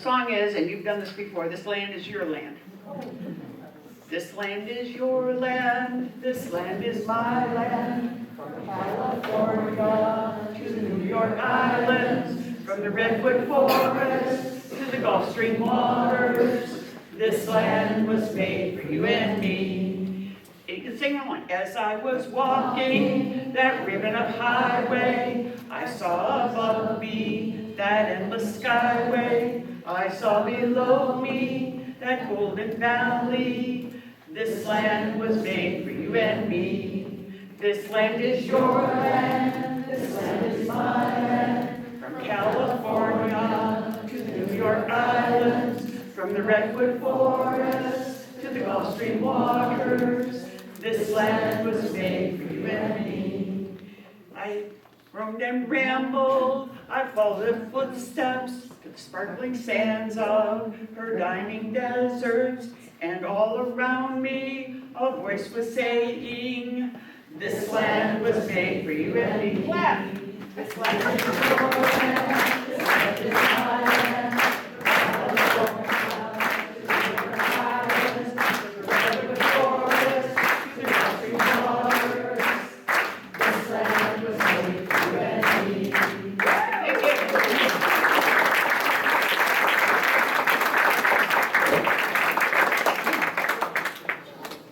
Song is, and you've done this before, this land is your land. This land is your land, this land is my land. From California to the New York Islands, from the Redwood Forest to the Gulf Stream waters, this land was made for you and me. You can sing that one. As I was walking that ribbon of highway, I saw above me that endless skyway. I saw below me that golden valley. This land was made for you and me. This land is your land, this land is my land. From California to the New York Islands, from the Redwood Forest to the Gulf Stream waters, this land was made for you and me. I roamed and rambled, I followed her footsteps to the sparkling sands of her dining deserts, and all around me a voice was saying, this land was made for you and me. Clap! This land is your land, this land is my land.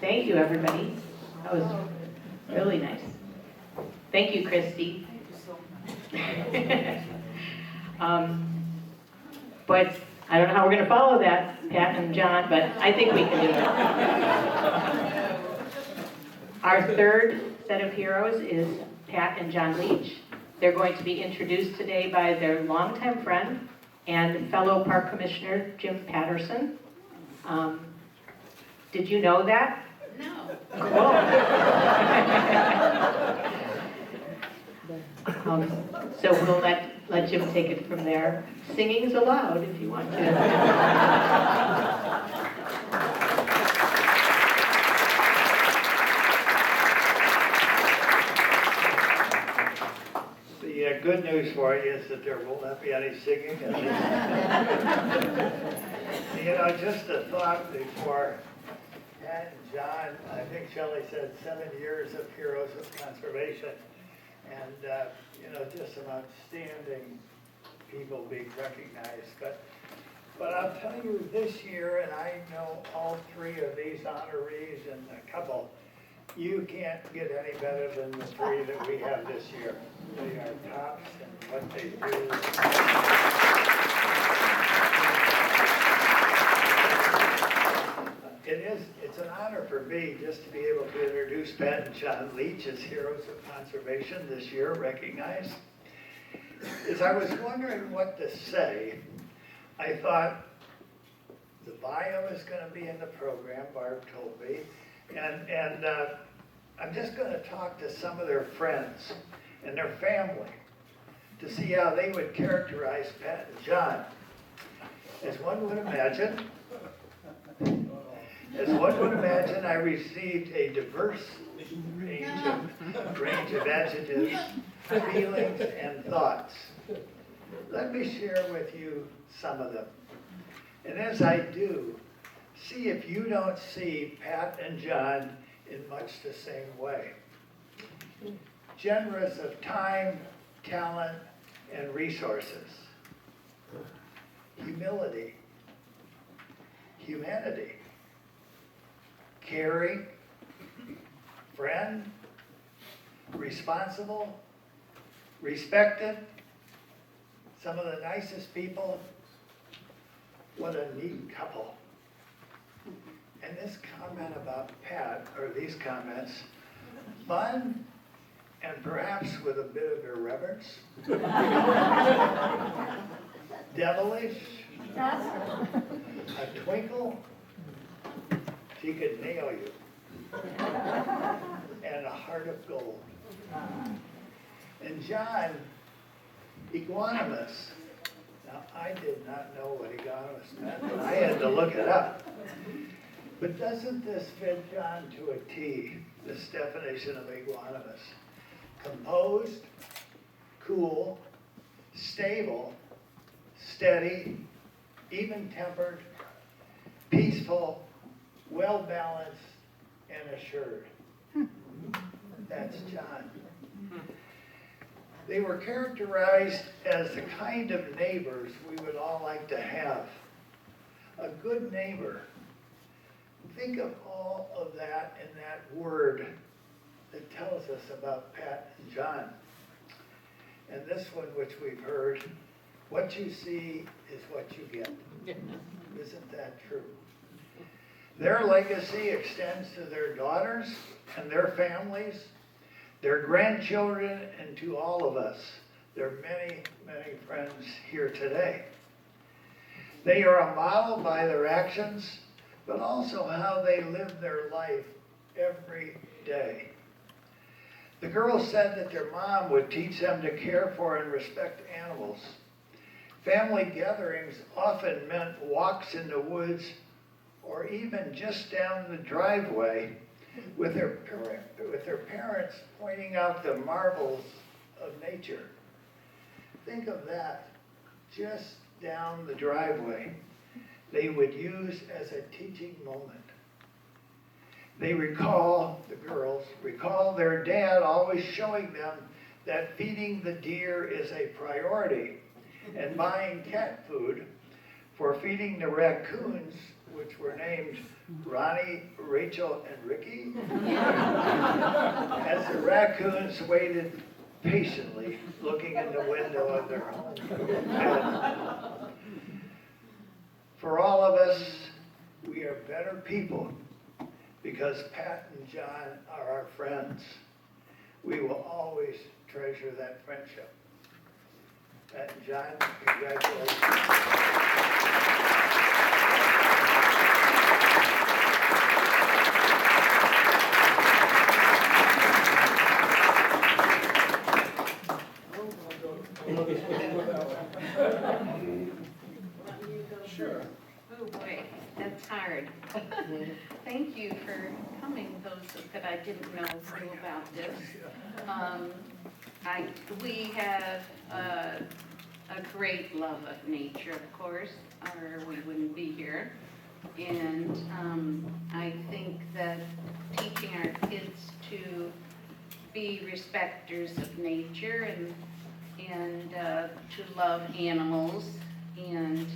Thank you, everybody. That was really nice. Thank you, Christy. But I don't know how we're going to follow that, Pat and John, but I think we can do it. Our third set of heroes is Pat and John Leech. They're going to be introduced today by their longtime friend and fellow Park Commissioner, Jim Patterson. Did you know that? No. So we'll let Jim take it from there. Singing's allowed if you want to. The good news for you is that there will not be any singing. Just a thought before Pat and John, I think Shelley said 7 years of Heroes of Conservation. And, just some outstanding people being recognized. But I'll tell you this year, and I know all three of these honorees and a couple, you can't get any better than the three that we have this year. They are tops in what they do. It's an honor for me just to be able to introduce Pat and John Leech as Heroes of Conservation this year, recognized. As I was wondering what to say, I thought the bio is going to be in the program, Barb told me, and I'm just going to talk to some of their friends and their family to see how they would characterize Pat and John. As one would imagine, I received a diverse range of adjectives, feelings, and thoughts. Let me share with you some of them. And as I do, see if you don't see Pat and John in much the same way. Generous of time, talent, and resources. Humility. Humanity. Caring, friend, responsible, respected, some of the nicest people. What a neat couple. And this comment about Pat, or these comments, fun and perhaps with a bit of irreverence, devilish, a twinkle. She could nail you. And a heart of gold. And John, equanimous. Now, I did not know what equanimous meant, but I had to look it up. But doesn't this fit John to a T, this definition of equanimous? Composed, cool, stable, steady, even-tempered, peaceful, well-balanced, and assured. That's John. They were characterized as the kind of neighbors we would all like to have. A good neighbor. Think of all of that in that word that tells us about Pat and John. And this one, which we've heard, what you see is what you get. Isn't that true? Their legacy extends to their daughters and their families, their grandchildren, and to all of us. There are many, many friends here today. They are a model by their actions, but also how they live their life every day. The girls said that their mom would teach them to care for and respect animals. Family gatherings often meant walks in the woods or even just down the driveway with their parents pointing out the marvels of nature. Think of that, just down the driveway. They would use as a teaching moment. They the girls recall their dad always showing them that feeding the deer is a priority, and buying cat food for feeding the raccoons, which were named Ronnie, Rachel, and Ricky, as the raccoons waited patiently looking in the window of their home. For all of us, we are better people because Pat and John are our friends. We will always treasure that friendship. Pat and John, congratulations. Sure. Oh boy, that's hard. Thank you for coming, those that I didn't know knew about this. We have a great love of nature, of course, or we wouldn't be here. And I think that teaching our kids to be respecters of nature and to love animals. And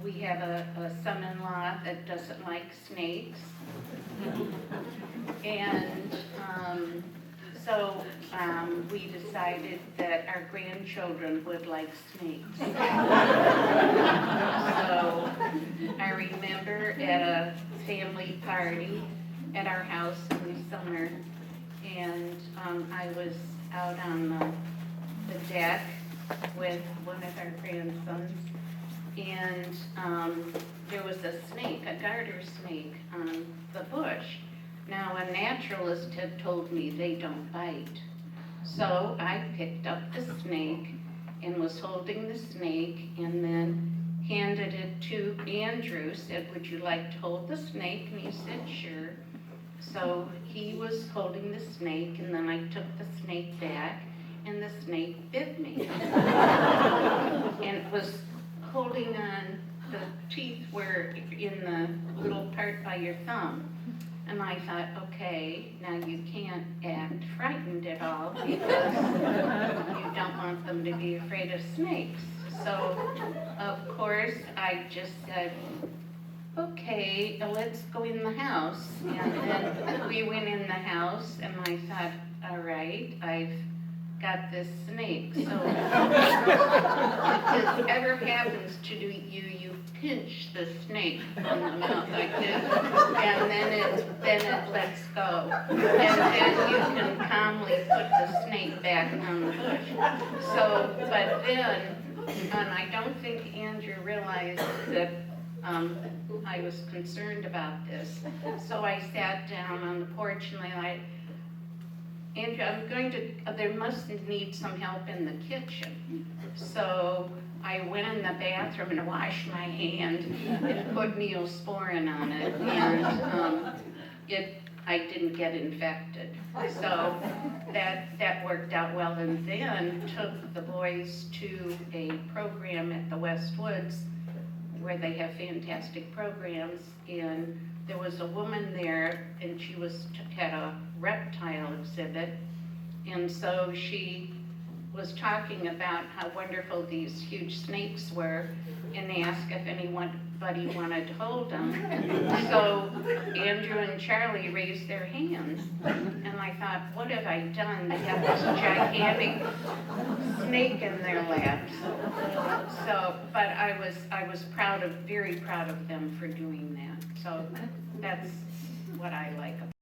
we have a son-in-law that doesn't like snakes. And so we decided that our grandchildren would like snakes. So I remember at a family party at our house in the summer, and I was out on the deck with one of our grandsons, and there was a snake, a garter snake, on the bush. Now, a naturalist had told me they don't bite. So I picked up the snake and was holding the snake and then handed it to Andrew, said, "Would you like to hold the snake?" And he said, "Sure." So he was holding the snake, and then I took the snake back, and the snake bit me. And it was holding on, the teeth were in the little part by your thumb. And I thought, okay, now you can't act frightened at all because you don't want them to be afraid of snakes. So, of course, I just said, okay, let's go in the house. And then we went in the house, and I thought, all right, I've got this snake. So if this ever happens to you, you pinch the snake on the mouth like this, and then it lets go. And then you can calmly put the snake back on the bush. So, but then, and I don't think Andrew realized that I was concerned about this. So I sat down on the porch and I Andrew, there must need some help in the kitchen. So I went in the bathroom and washed my hand and put Neosporin on it. And I didn't get infected. So that worked out well, and then took the boys to a program at the West Woods where they have fantastic programs, and there was a woman there, and she had a reptile exhibit, and so she was talking about how wonderful these huge snakes were, and asked if anybody wanted to hold them. So Andrew and Charlie raised their hands, and I thought, what have I done? They have this gigantic snake in their laps. So, but I was very proud of them for doing that. So that's what I like about it.